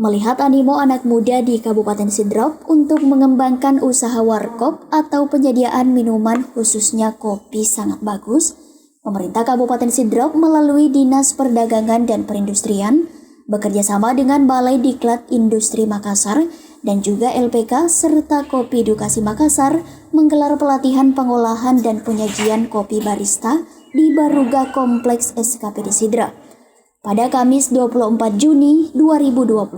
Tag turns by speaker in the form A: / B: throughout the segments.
A: Melihat animo anak muda di Kabupaten Sidrap untuk mengembangkan usaha warkop atau penyediaan minuman khususnya kopi sangat bagus, pemerintah Kabupaten Sidrap melalui Dinas Perdagangan dan Perindustrian bekerjasama dengan Balai Diklat Industri Makassar dan juga LPK serta Kopi Edukasi Makassar menggelar pelatihan pengolahan dan penyajian kopi barista di Baruga Kompleks SKPD Sidrap pada Kamis 24 Juni 2021.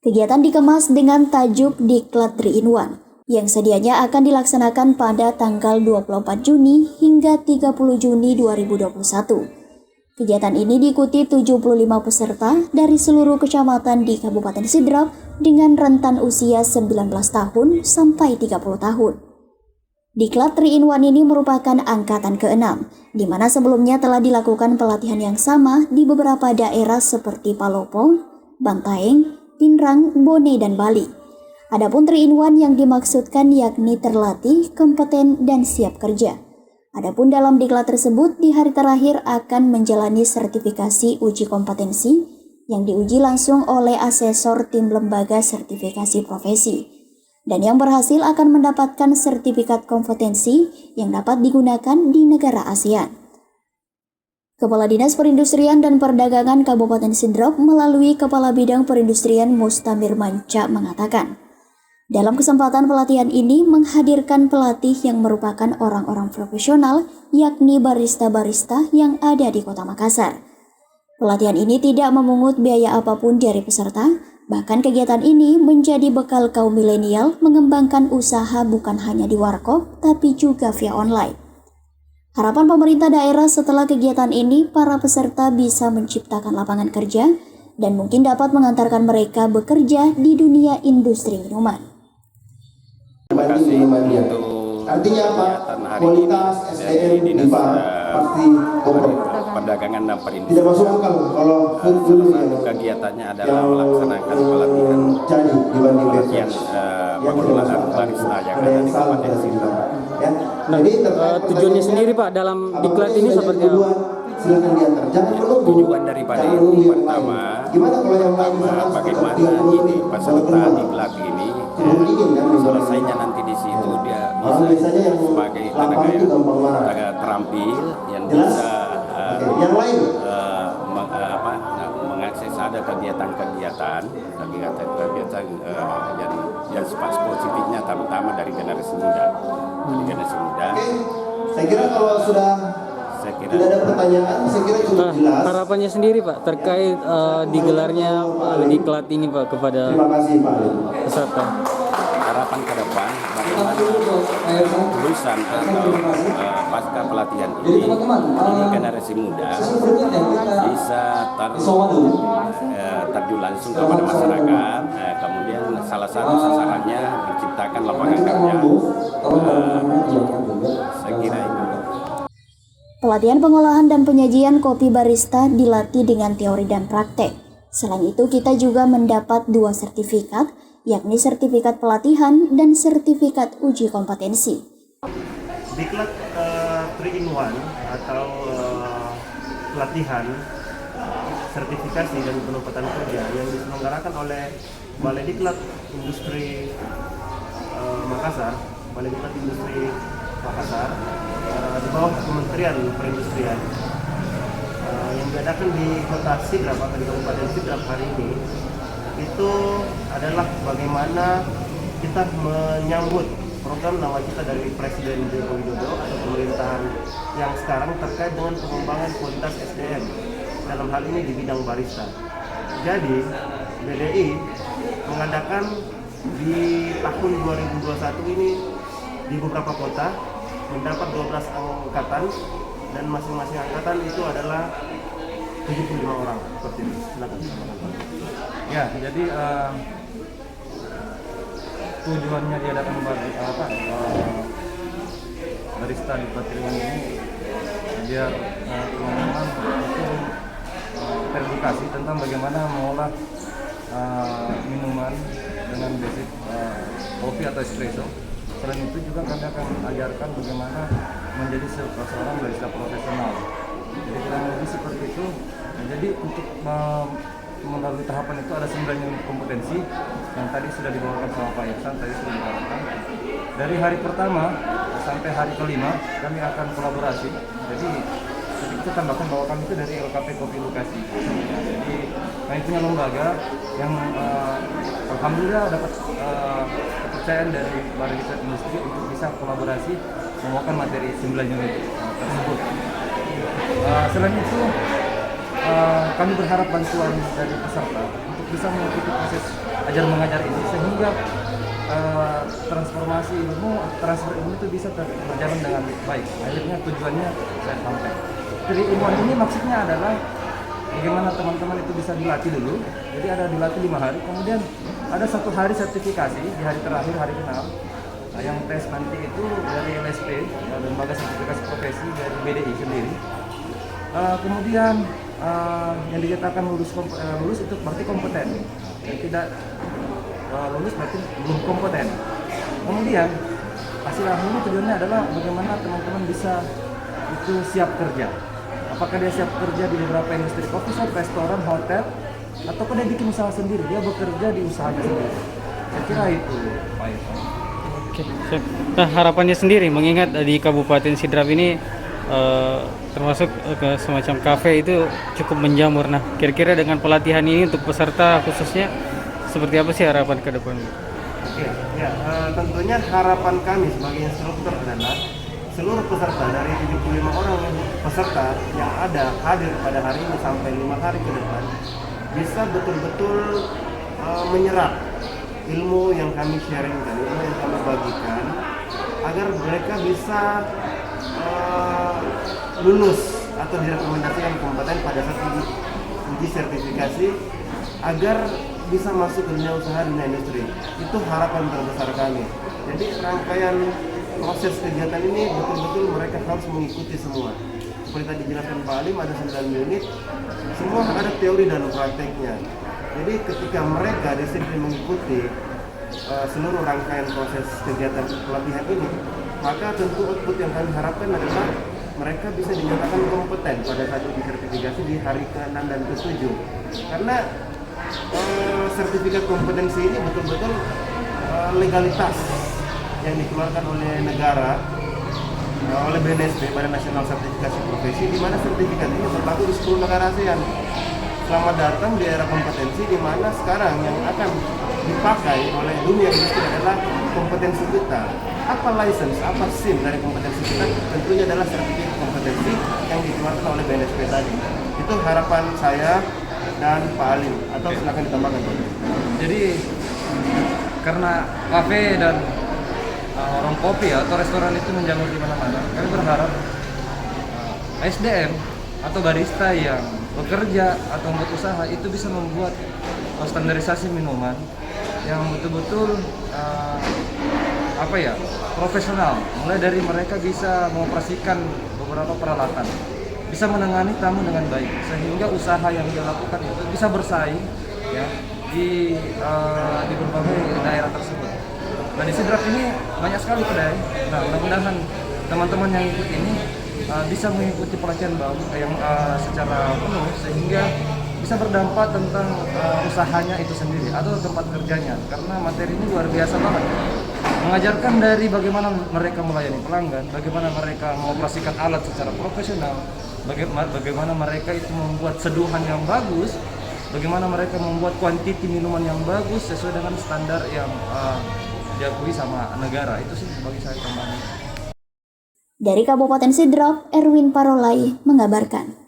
A: Kegiatan dikemas dengan tajuk Diklat 3-in-1 yang sedianya akan dilaksanakan pada tanggal 24 Juni hingga 30 Juni 2021. Kegiatan ini diikuti 75 peserta dari seluruh kecamatan di Kabupaten Sidrap dengan rentan usia 19 tahun sampai 30 tahun. Diklat 3-in-1 ini merupakan angkatan ke-6, di mana sebelumnya telah dilakukan pelatihan yang sama di beberapa daerah seperti Palopo, Bantaeng, Pinrang, Bone, dan Bali. Adapun 3-in-1 yang dimaksudkan yakni terlatih, kompeten, dan siap kerja. Adapun dalam diklat tersebut di hari terakhir akan menjalani sertifikasi uji kompetensi yang diuji langsung oleh asesor tim lembaga sertifikasi profesi. Dan yang berhasil akan mendapatkan sertifikat kompetensi yang dapat digunakan di negara ASEAN. Kepala Dinas Perindustrian dan Perdagangan Kabupaten Sidrap melalui Kepala Bidang Perindustrian Mustamir Manca mengatakan, dalam kesempatan pelatihan ini menghadirkan pelatih yang merupakan orang-orang profesional, yakni barista-barista yang ada di Kota Makassar. Pelatihan ini tidak memungut biaya apapun dari peserta. Bahkan kegiatan ini menjadi bekal kaum milenial mengembangkan usaha bukan hanya di warkop, tapi juga via online. Harapan pemerintah daerah setelah kegiatan ini, para peserta bisa menciptakan lapangan kerja dan mungkin dapat mengantarkan mereka bekerja di dunia industri minuman.
B: Terima kasih untuk
C: artinya apa? Kualitas SDM di pasti
B: perdagangan dan perindustrian.
C: Tidak masuk akal kalau dulu yang
B: kegiatannya adalah melaksanakan pelatihan pengelolaan barista yang ada di Kabupaten Sidrap.
D: Tujuannya sendiri Pak dalam diklat ini seperti apa?
C: Silakan diantar. Jangan menunggu.
B: Tujuan daripada itu pertama bagaimana ini peserta diklat ini selesainya nanti di situ dia bisa sebagai tenaga terampil yang bisa mengakses ada kegiatan yang sifat positifnya terutama dari generasi muda.
C: Saya kira kalau sudah tidak ada pertanyaan, saya kira cukup jelas.
D: Harapannya sendiri Pak terkait digelarnya diklat ini Pak kepada
C: Terima kasih Pak
D: peserta.
B: Harapan ke depan bagaimana lulusan atau pasca pelatihan ini generasi muda bisa terjun langsung kepada masyarakat, kemudian salah satu sasarannya menciptakan lapangan kerja. Saya kira itu.
A: Pelatihan pengolahan dan penyajian kopi barista dilatih dengan teori dan praktek. Selain itu, kita juga mendapat 2 sertifikat, yakni sertifikat pelatihan dan sertifikat uji kompetensi.
E: Diklat 3-in-1 atau pelatihan, sertifikasi dan penempatan kerja yang diselenggarakan oleh Balai Diklat Industri Makassar, Balai Diklat Industri Makassar di bawah Kementerian Perindustrian yang diadakan di Kota Sidrap atau di Kabupaten Sidrap hari ini itu adalah bagaimana kita menyambut program nawacita dari Presiden Joko Widodo atau pemerintahan yang sekarang terkait dengan pengembangan kualitas SDM dalam hal ini di bidang barista. Jadi BDI mengadakan di tahun 2021 ini di beberapa kota mendapat 12 angkatan dan masing-masing angkatan itu adalah 75 orang seperti itu. Silakan.
F: Ya, jadi tujuannya diadakan barista di Patringan ini biar teman-teman itu teredukasi tentang bagaimana mengolah minuman dengan basic kopi atau espresso. Selain itu juga kami akan ajarkan bagaimana menjadi seorang barista profesional. Jadi kurang lebih seperti itu. Jadi untuk melalui tahapan itu ada 9 unit kompetensi yang tadi sudah dibawakan sama Pak Iksan, tadi sudah dibawakan. Dari hari pertama sampai hari kelima kami akan kolaborasi. Jadi kita tambahkan bahwa kami itu dari LKP Kopi Lukasi. Jadi kami punya lembaga yang alhamdulillah dapat kepercayaan dari Balai Diklat Industri untuk bisa kolaborasi membawakan materi 9 unit tersebut. Selain itu kami berharap bantuan dari peserta untuk bisa mengikuti proses ajar mengajar ini sehingga transfer ilmu itu bisa berjalan dengan baik. Akhirnya tujuannya saya sampai. Jadi ilmuwan ini maksudnya adalah bagaimana teman-teman itu bisa dilatih dulu. Jadi ada dilatih 5 hari, kemudian ada 1 hari sertifikasi di hari terakhir, hari ke-6. Yang tes nanti itu dari LSP, Lembaga Sertifikasi Profesi dari BDI sendiri. Kemudian yang dinyatakan lulus itu berarti kompeten. Yang tidak lulus berarti belum kompeten. Kemudian hasil akhirnya tujuannya adalah bagaimana teman-teman bisa itu siap kerja. Apakah dia siap kerja di beberapa industri kopi shop, restoran, hotel, ataukah dia bikin usaha sendiri, dia bekerja di usahanya sendiri. Saya kira itu Pak Irfan.
D: Oke, siap. Nah, harapannya sendiri mengingat di Kabupaten Sidrap ini termasuk semacam kafe itu cukup menjamur. Nah, kira-kira dengan pelatihan ini untuk peserta khususnya seperti apa sih harapan ke depan?
E: Oke, ya tentunya harapan kami sebagai instruktur adalah seluruh peserta dari 75 orang peserta yang ada hadir pada hari ini sampai 5 hari ke depan bisa betul-betul menyerap ilmu yang kami sharingkan, ilmu yang kami bagikan, agar mereka bisa lulus atau direkomendasikan kompeten pada saat uji sertifikasi agar bisa masuk ke dunia usaha, dunia industri. Itu harapan terbesar kami. Jadi rangkaian proses kegiatan ini betul-betul mereka harus mengikuti semua. Seperti tadi dijelaskan Pak Alim, ada 9 unit, semua ada teori dan prakteknya. Jadi ketika mereka disiplin mengikuti seluruh rangkaian proses kegiatan pelatihan ini, maka tentu output yang kami harapkan adalah mereka bisa dinyatakan kompeten pada saat uji sertifikasi di hari ke-6 dan ke-7. Karena sertifikat kompetensi ini betul-betul legalitas yang dikeluarkan oleh negara, oleh BNSP, Badan Nasional Sertifikasi Profesi, di mana sertifikat ini berlaku di 10 negara ASEAN. Selamat datang di era kompetensi, di mana sekarang yang akan dipakai oleh dunia industri adalah kompetensi kita. Apa license, apa SIM dari kompetensi kita? Tentunya adalah sertifikat kompetensi yang dikeluarkan oleh BNSP tadi. Itu harapan saya dan Pak Alim. Atau silakan ditambahkan, Pak.
F: Jadi karena kafe dan orang kopi atau restoran itu menjamur di mana-mana, kami berharap SDM atau barista yang bekerja atau membuat usaha itu bisa membuat standarisasi minuman yang betul-betul profesional. Mulai dari mereka bisa mengoperasikan beberapa peralatan, bisa menangani tamu dengan baik, sehingga usaha yang dia lakukan itu bisa bersaing ya di berbagai daerah tersebut. Nah, di Sidrap ini banyak sekali kedai. Nah, mudah-mudahan teman-teman yang ikut ini bisa mengikuti pelatihan yang secara penuh sehingga bisa berdampak tentang usahanya itu sendiri atau tempat kerjanya, karena materi ini luar biasa banget. Mengajarkan dari bagaimana mereka melayani pelanggan, bagaimana mereka mengoperasikan alat secara profesional, bagaimana mereka itu membuat seduhan yang bagus, bagaimana mereka membuat kuantiti minuman yang bagus sesuai dengan standar yang diakui sama negara. Itu sih bagi saya tambahan.
A: Dari Kabupaten Sidrap, Erwin Parolai mengabarkan.